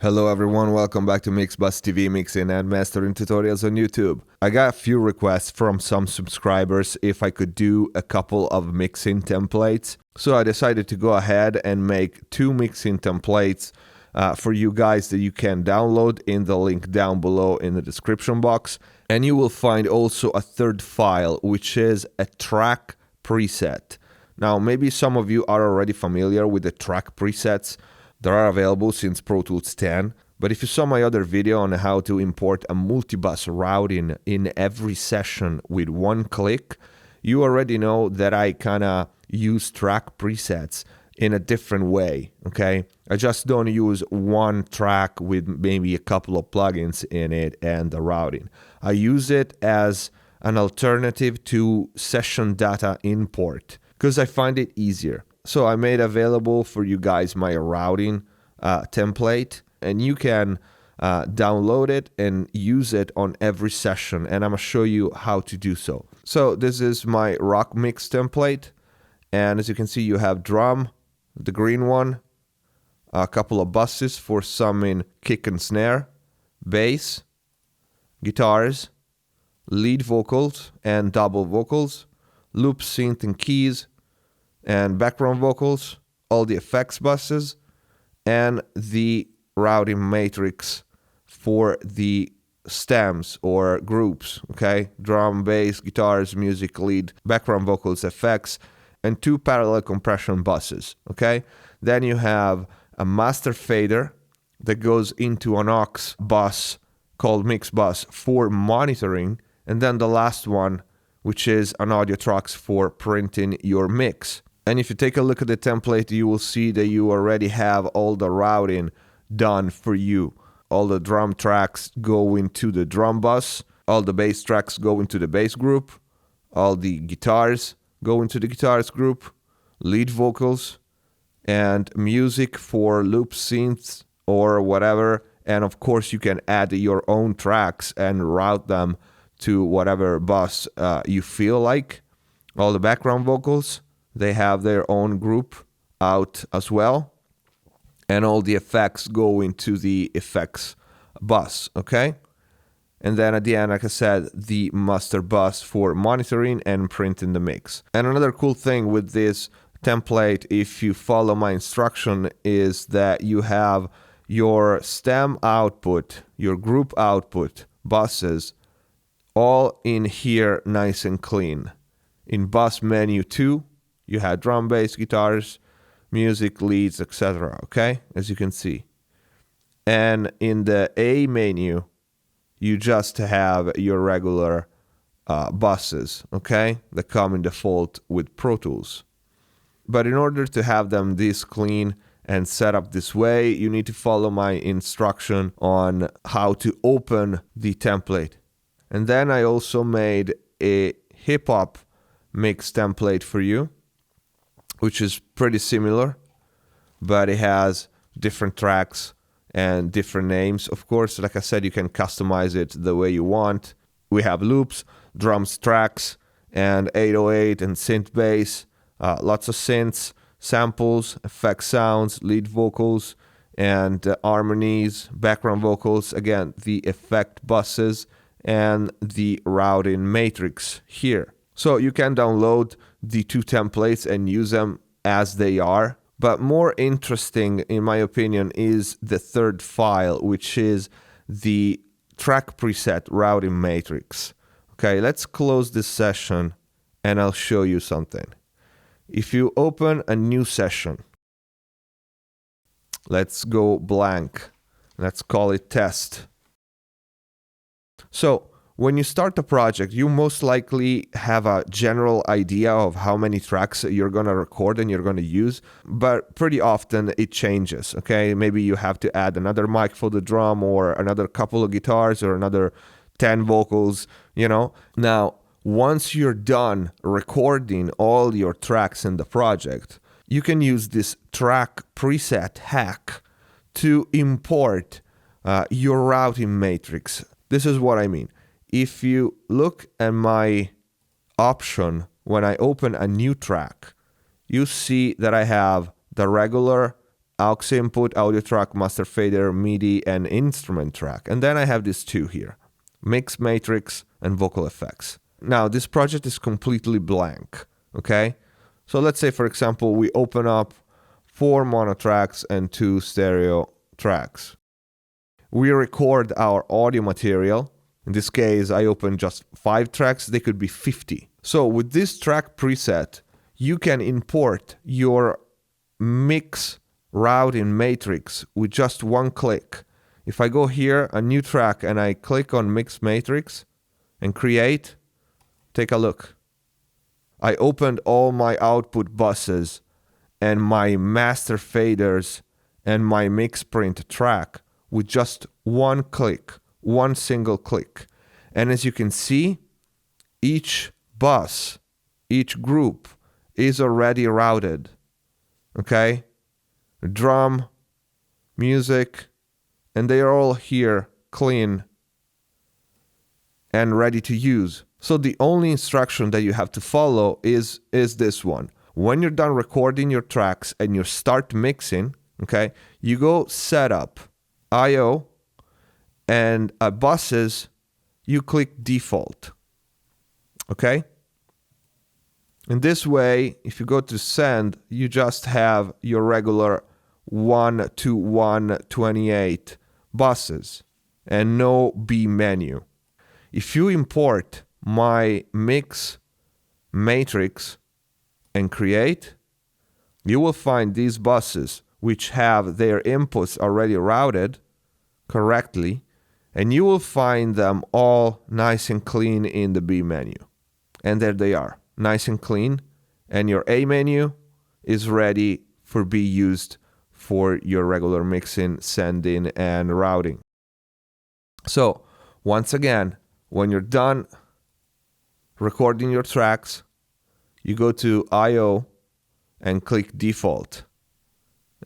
Hello everyone, welcome back to MIXBUS TV mixing and mastering tutorials on YouTube. I got a few requests from some subscribers if I could do a couple of mixing templates. So I decided to go ahead and make two mixing templates for you guys that you can download in the link down below in the description box. And you will find also a third file, which is a track preset. Now, maybe some of you are already familiar with the track presets. They are available since Pro Tools 10, but if you saw my other video on how to import a multibus routing in every session with one click, you already know that I kind of use track presets in a different way, okay? I just don't use one track with maybe a couple of plugins in it and the routing. I use it as an alternative to session data import because I find it easier. So I made available for you guys my routing template, and you can download it and use it on every session, and I'm gonna show you how to do so. So this is my rock mix template, and as you can see, you have drum, the green one, a couple of buses for some in kick and snare, bass, guitars, lead vocals and double vocals, loop, synth and keys, and background vocals, all the effects buses, and the routing matrix for the stems or groups, okay? Drum, bass, guitars, music, lead, background vocals, effects, and two parallel compression buses, okay? Then you have a master fader that goes into an aux bus called MIXBUS for monitoring, and then the last one, which is an audio tracks for printing your mix. And if you take a look at the template, you will see that you already have all the routing done for you. All the drum tracks go into the drum bus, all the bass tracks go into the bass group, all the guitars go into the guitars group, lead vocals, and music for loop, synths, or whatever. And of course, you can add your own tracks and route them to whatever bus you feel like. All the background vocals, they have their own group out as well. And all the effects go into the effects bus, okay? And then at the end, like I said, the master bus for monitoring and printing the mix. And another cool thing with this template, if you follow my instruction, is that you have your stem output, your group output buses, all in here nice and clean. In bus menu 2, you had drum, bass, guitars, music, leads, etc. Okay, as you can see. And in the A menu, you just have your regular buses, okay, that come in default with Pro Tools. But in order to have them this clean and set up this way, you need to follow my instruction on how to open the template. And then I also made a hip-hop mix template for you, which is pretty similar, but it has different tracks and different names. Of course, like I said, you can customize it the way you want. We have loops, drums tracks, and 808 and synth bass, lots of synths, samples, effect sounds, lead vocals, and harmonies, background vocals, again, the effect buses, and the routing matrix here. So you can download the two templates and use them as they are. But more interesting, in my opinion, is the third file, which is the track preset routing matrix. Okay, let's close this session and I'll show you something. If you open a new session, let's go blank. Let's call it test. So when you start the project, you most likely have a general idea of how many tracks you're going to record and you're going to use, but pretty often it changes, okay? Maybe you have to add another mic for the drum or another couple of guitars or another 10 vocals, you know? Now, once you're done recording all your tracks in the project, you can use this track preset hack to import your routing matrix. This is what I mean. If you look at my option when I open a new track, you see that I have the regular aux input, audio track, master fader, MIDI, and instrument track. And then I have these two here, mix matrix and vocal effects. Now, this project is completely blank, okay? So let's say, for example, we open up 4 mono tracks and 2 stereo tracks. We record our audio material. In this case, I open just 5 tracks. They could be 50. So with this track preset, you can import your mix routing matrix with just one click. If I go here, a new track, and I click on mix matrix and create, take a look. I opened all my output buses and my master faders and my mix print track with just one click, one single click. And as you can see, each bus, each group is already routed. Okay? Drum, music, and they are all here clean and ready to use. So the only instruction that you have to follow is this one. When you're done recording your tracks and you start mixing, okay, you go setup, I/O, and at buses, you click default. Okay? In this way, if you go to send, you just have your regular 1 to 128 buses and no B menu. If you import my mix matrix and create, you will find these buses which have their inputs already routed correctly, and you will find them all nice and clean in the B menu. And there they are, nice and clean, and your A menu is ready for be used for your regular mixing, sending, and routing. So, once again, when you're done recording your tracks, you go to I/O and click default.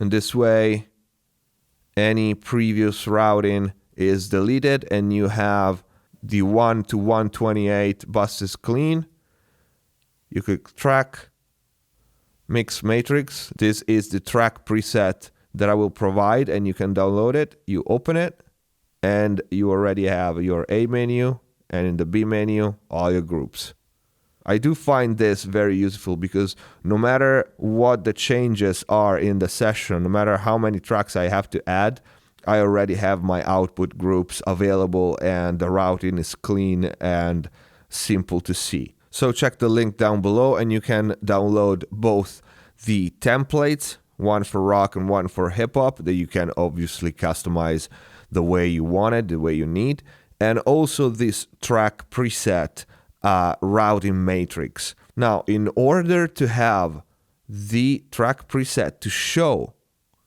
In this way, any previous routing is deleted and you have the 1 to 128 buses clean. You click track, mix matrix. This is the track preset that I will provide, and you can download it. You open it and you already have your A menu, and in the B menu, all your groups. I do find this very useful because no matter what the changes are in the session, no matter how many tracks I have to add, I already have my output groups available and the routing is clean and simple to see. So check the link down below and you can download both the templates, one for rock and one for hip hop, that you can obviously customize the way you want it, the way you need, and also this track preset routing matrix. Now, in order to have the track preset to show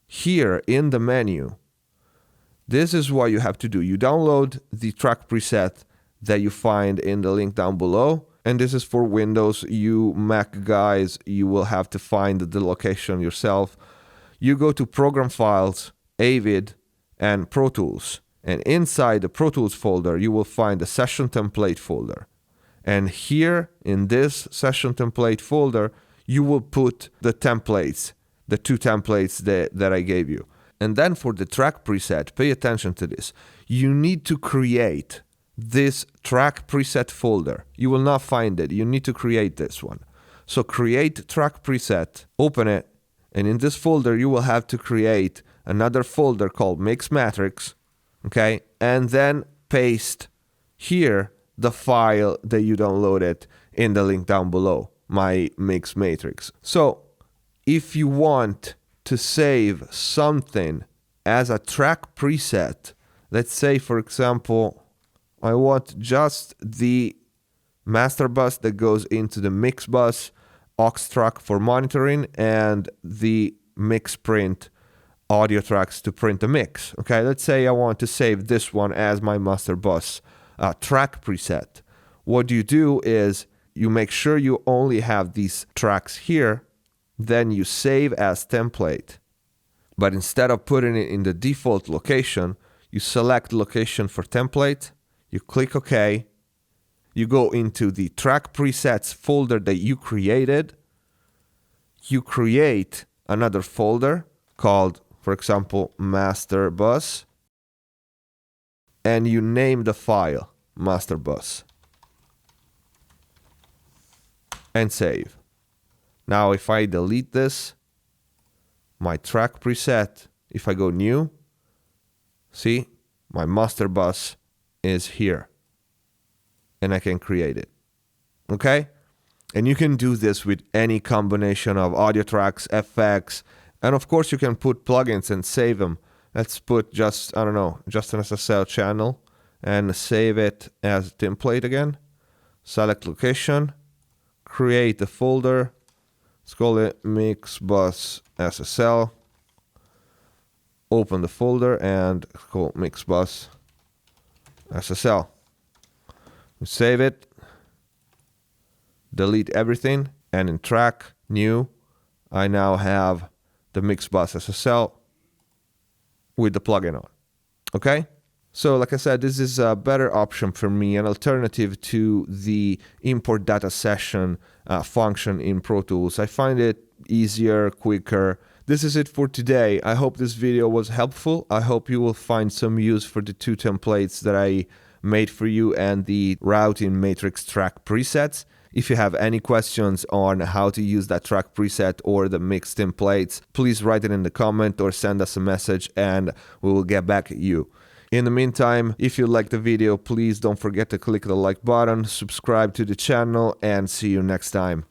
here in the menu, this is what you have to do. You download the track preset that you find in the link down below, and this is for Windows. You Mac guys, you will have to find the location yourself. You go to Program Files, Avid, and Pro Tools, and inside the Pro Tools folder, you will find the Session Template folder. And here in this Session Template folder, you will put the templates, the 2 templates that I gave you. And then for the track preset, pay attention to this. You need to create this track preset folder. You will not find it. You need to create this one. So create track preset, open it, and in this folder, you will have to create another folder called Mix Matrix, okay? And then paste here the file that you downloaded in the link down below, my mix matrix. So if you want to save something as a track preset, let's say, for example, I want just the master bus that goes into the MIXBUS aux track for monitoring and the mix print audio tracks to print the mix. Okay, let's say I want to save this one as my master bus track preset. What you do is you make sure you only have these tracks here, then you save as template. But instead of putting it in the default location, you select location for template, you click OK, you go into the track presets folder that you created, you create another folder called for example, MasterBus, and you name the file MasterBus and save. Now if I delete this, my track preset, if I go new, see, my MasterBus is here and I can create it. Okay? And you can do this with any combination of audio tracks, effects, and of course you can put plugins and save them. Let's put just, I don't know, just an SSL channel and save it as template again. Select location, create a folder, let's call it MIXBUS SSL. Open the folder and call MIXBUS SSL. Save it. Delete everything, and in track new, I now have the MIXBUS SSL with the plugin on. Okay? So like I said, this is a better option for me, an alternative to the import data session function in Pro Tools. I find it easier, quicker. This is it for today. I hope this video was helpful. I hope you will find some use for the two templates that I made for you and the routing matrix track presets. If you have any questions on how to use that track preset or the mix templates, please write it in the comment or send us a message and we will get back at you. In the meantime, if you liked the video, please don't forget to click the like button, subscribe to the channel, and see you next time.